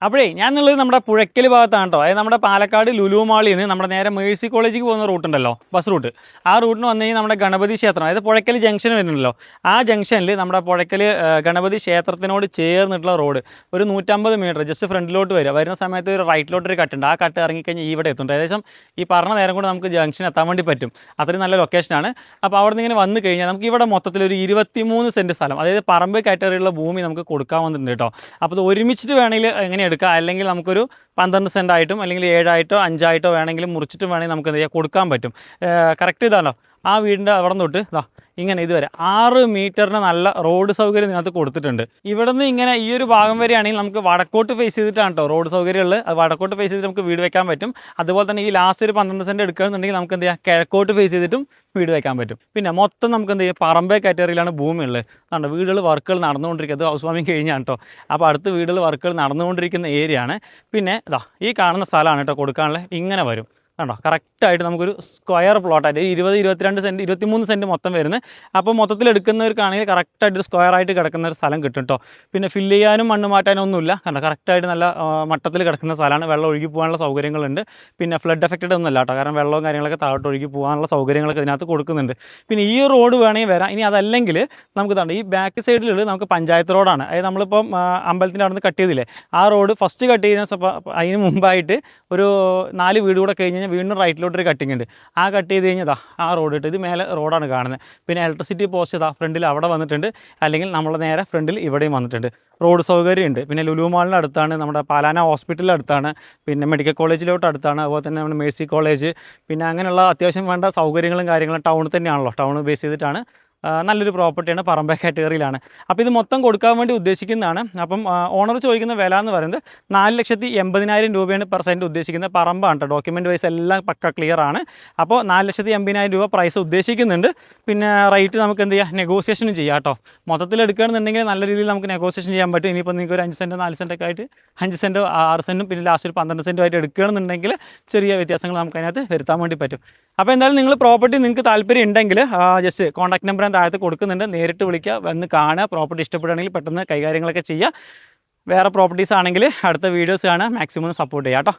അപ്പോഴേ ഞാനുള്ളത് നമ്മുടെ പുഴയ്ക്കൽ ഭാഗത്താണ് കേട്ടോ. അതായത് നമ്മുടെ പാലക്കാട് ലുലു മാളിൽ നിന്ന് നമ്മുടെ നേരെ മേഴ്സി കോളേജിലേക്ക് പോകുന്ന റൂട്ടുണ്ടല്ലോ, ബസ് റൂട്ട്. ആ റൂട്ടിന് വന്നു കഴിഞ്ഞാൽ നമ്മുടെ ഗണപതി ക്ഷേത്രം, അതായത് പുഴയ്ക്കൽ ജംഗ്ഷൻ വരുന്നുണ്ടല്ലോ, ആ ജംഗ്ഷനിൽ നമ്മുടെ പുഴയ്ക്കൽ ഗണപതി ക്ഷേത്രത്തിനോട് ചേർന്നിട്ടുള്ള റോഡ് ഒരു 150 മീറ്റർ ജസ്റ്റ് ഫ്രണ്ടിലോട്ട് വരുന്ന സമയത്ത് ഒരു റൈറ്റിലോട്ടൊരു കട്ടുണ്ട്. ആ കട്ട് ഇറങ്ങിക്കഴിഞ്ഞാൽ ഇവിടെ എത്തുന്നുണ്ട്. ഏകദേശം ഈ പറഞ്ഞ നേരം കൊണ്ട് നമുക്ക് ജംഗ്ഷൻ എത്താൻ വേണ്ടി പറ്റും. അത്രയും നല്ല ലൊക്കേഷനാണ്. അപ്പോൾ അവിടെ നിന്ന് ഇങ്ങനെ വന്നു കഴിഞ്ഞാൽ നമുക്ക് ഇവിടെ മൊത്തത്തിൽ ഒരു 23 സെൻറ്റ് സ്ഥലം, അതായത് പറമ്പ് കാറ്റഗറിയുള്ള ഭൂമി നമുക്ക് കൊടുക്കാൻ വന്നിട്ടുണ്ട് കേട്ടോ. അപ്പോൾ അത് ഒരുമിച്ചിട്ട് വേണമെങ്കിൽ എങ്ങനെ എടുക്കാം, അല്ലെങ്കിൽ നമുക്കൊരു 12 സെൻറ്റായിട്ടും അല്ലെങ്കിൽ 7 5 വേണമെങ്കിലും മുറിച്ചിട്ടും വേണമെങ്കിൽ നമുക്ക് എന്ത് ചെയ്യാം, കൊടുക്കാൻ പറ്റും. കറക്റ്റ് ഇതാണല്ലോ ആ വീടിൻ്റെ അവിടെ നിന്ന് തൊട്ട് ഇതാ ഇങ്ങനെ ഇതുവരെ 6 മീറ്ററിന് നല്ല റോഡ് സൗകര്യം ഇതിനകത്ത് കൊടുത്തിട്ടുണ്ട്. ഇവിടെ നിന്ന് ഇങ്ങനെ ഈ ഒരു ഭാഗം വരെയാണെങ്കിൽ നമുക്ക് വടക്കോട്ട് ഫേസ് ചെയ്തിട്ടാണ് കേട്ടോ റോഡ് സൗകര്യമുള്ളത്. അത് വടക്കോട്ട് ഫേസ് ചെയ്തിട്ട് നമുക്ക് വീട് വെക്കാൻ പറ്റും. അതുപോലെ തന്നെ ഈ ലാസ്റ്റ് ഒരു 12 സെൻറ്റ് എടുക്കുകയാണെന്നുണ്ടെങ്കിൽ നമുക്ക് എന്ത് ചെയ്യാം, കിഴക്കോട്ട് ഫേസ് ചെയ്തിട്ടും വീട് വെക്കാൻ പറ്റും. പിന്നെ മൊത്തം നമുക്ക് എന്ത് ചെയ്യാം, പറമ്പേ കാറ്റഗറിയിലാണ് ഭൂമി ഉള്ളത്. അതുകൊണ്ട് വീടുകൾ വർക്കുകൾ നടന്നുകൊണ്ടിരിക്കുന്നത്, ഹൗസ് വാമിങ് കഴിഞ്ഞാണ് കേട്ടോ. അപ്പോൾ അടുത്ത വീടുകൾ വർക്കുകൾ നടന്നുകൊണ്ടിരിക്കുന്ന ഏരിയ ആണ്. പിന്നെ ഇതാ ഈ കാണുന്ന സ്ഥലമാണ് കേട്ടോ കൊടുക്കാനുള്ളത്. ഇങ്ങനെ വരും കണ്ടോ, കറക്റ്റായിട്ട് നമുക്കൊരു സ്ക്വയർ പ്ലോട്ടായിട്ട് 22 സെൻറ്റ് 23 സെൻറ്റ് മൊത്തം വരുന്നത്. അപ്പോൾ മൊത്തത്തിൽ എടുക്കുന്നവർക്കാണെങ്കിൽ കറക്റ്റായിട്ട് ഒരു സ്ക്വയറായിട്ട് കിടക്കുന്ന ഒരു സ്ഥലം കിട്ടും കേട്ടോ. പിന്നെ ഫില്ല് ചെയ്യാനും മണ്ണ് മാറ്റാനും ഒന്നുമില്ല. കണ്ടോ, കറക്റ്റായിട്ട് നല്ല മട്ടത്തിൽ കിടക്കുന്ന സ്ഥലമാണ്. വെള്ളം ഒഴുകി പോകാനുള്ള സൗകര്യങ്ങളുണ്ട്. പിന്നെ ഫ്ലഡ് എഫക്റ്റഡ് ഒന്നുമല്ല കേട്ടോ, കാരണം വെള്ളവും കാര്യങ്ങളൊക്കെ താഴോട്ട് ഒഴുകി പോകാനുള്ള സൗകര്യങ്ങളൊക്കെ ഇതിനകത്ത് കൊടുക്കുന്നുണ്ട്. പിന്നെ ഈ റോഡ് വേണമെങ്കിൽ വരാം. ഇനി അതല്ലെങ്കിൽ നമുക്ക് ഈ ബാക്ക് സൈഡിൽ നമുക്ക് പഞ്ചായത്ത് റോഡാണ്. അതായത് നമ്മളിപ്പം അമ്പലത്തിൻ്റെ അവിടെ നിന്ന് കട്ട് ചെയ്തില്ലേ, ആ റോഡ് ഫസ്റ്റ് കട്ട് ചെയ്യുന്ന അതിന് മുമ്പായിട്ട് ഒരു 4 വീട് കൂടെ കഴിഞ്ഞ് വീണ്ടും റൈറ്റിലോട്ടൊരു കട്ടിങ് ഉണ്ട്. ആ കട്ട് ചെയ്ത് കഴിഞ്ഞാൽ ആ റോഡ് ഇട്ട് ഇത് മേലെ റോഡാണ് കാണുന്നത്. പിന്നെ ഇലക്ട്രിസിറ്റി പോസ്റ്റ് ഫ്രണ്ടിൽ അവിടെ വന്നിട്ടുണ്ട്, അല്ലെങ്കിൽ നമ്മളെ നേരെ ഫ്രണ്ടിൽ ഇവിടെയും വന്നിട്ടുണ്ട്. റോഡ് സൗകര്യമുണ്ട്. പിന്നെ ലുലു മാളിൻ്റെ അടുത്താണ്, നമ്മുടെ പാലാന ഹോസ്പിറ്റലിൻ്റെ അടുത്താണ്, പിന്നെ മെഡിക്കൽ കോളേജിലോട്ട് അടുത്താണ്, അതുപോലെ തന്നെ നമ്മുടെ മേഴ്സി കോളേജ്, പിന്നെ അങ്ങനെയുള്ള അത്യാവശ്യം വേണ്ട സൗകര്യങ്ങളും കാര്യങ്ങളും ടൗണിൽ തന്നെയാണല്ലോ, ടൗൺ ബേസ് ചെയ്തിട്ടാണ്. നല്ലൊരു പ്രോപ്പർട്ടിയാണ്, പറമ്പ കാറ്റഗറിയിലാണ്. അപ്പോൾ ഇത് മൊത്തം കൊടുക്കാൻ വേണ്ടി ഉദ്ദേശിക്കുന്നതാണ്. അപ്പം ഓണർ ചോദിക്കുന്ന വില എന്ന് പറയുന്നത് 4,80,000 രൂപയാണ് പെർ സെൻറ്റ് ഉദ്ദേശിക്കുന്നത്. പറമ്പാണ് കേട്ടോ, ഡോക്യുമെൻറ്റ് വൈസ് എല്ലാം പക്ക ക്ലിയർ ആണ്. അപ്പോൾ 4,80,000 രൂപ പ്രൈസ് ഉദ്ദേശിക്കുന്നുണ്ട്. പിന്നെ റേറ്റ് നമുക്ക് എന്ത് ചെയ്യാം, നെഗോസിയേഷനും ചെയ്യാം കേട്ടോ. മൊത്തത്തിൽ എടുക്കുകയാണെന്നുണ്ടെങ്കിൽ നല്ല രീതിയിൽ നമുക്ക് നെഗോസിയേഷൻ ചെയ്യാൻ പറ്റും. ഇനിയിപ്പോൾ നിങ്ങൾക്ക് ഒരു 5 സെൻറ്റ് 4 സെൻറ്റൊക്കെ ആയിട്ട് 5 സെൻറ്റ് 6 സെൻറ്റും പിന്നെ ലാസ്റ്റ് ഒരു 12 സെൻറ്റുമായിട്ട് എടുക്കുകയാണെന്നുണ്ടെങ്കിൽ ചെറിയ വ്യത്യാസങ്ങൾ നമുക്ക് അതിനകത്ത് വരുത്താൻ വേണ്ടി പറ്റും. അപ്പോൾ എന്തായാലും നിങ്ങൾ പ്രോപ്പർട്ടി നിങ്ങൾക്ക് താല്പര്യം ഉണ്ടെങ്കിൽ ജസ്റ്റ് കോൺടാക്ട് നമ്പർ താഴത്ത് കൊടുക്കുന്നുണ്ട്, നേരിട്ട് വിളിക്കുക, വന്ന് കാണുക. പ്രോപ്പർട്ടി ഇഷ്ടപ്പെടുകയാണെങ്കിൽ പെട്ടെന്ന് കൈകാര്യങ്ങളൊക്കെ ചെയ്യുക. വേറെ പ്രോപ്പർട്ടീസ് ആണെങ്കിൽ അടുത്ത വീഡിയോസ് കാണുക, മാക്സിമം സപ്പോർട്ട് ചെയ്യാം കേട്ടോ.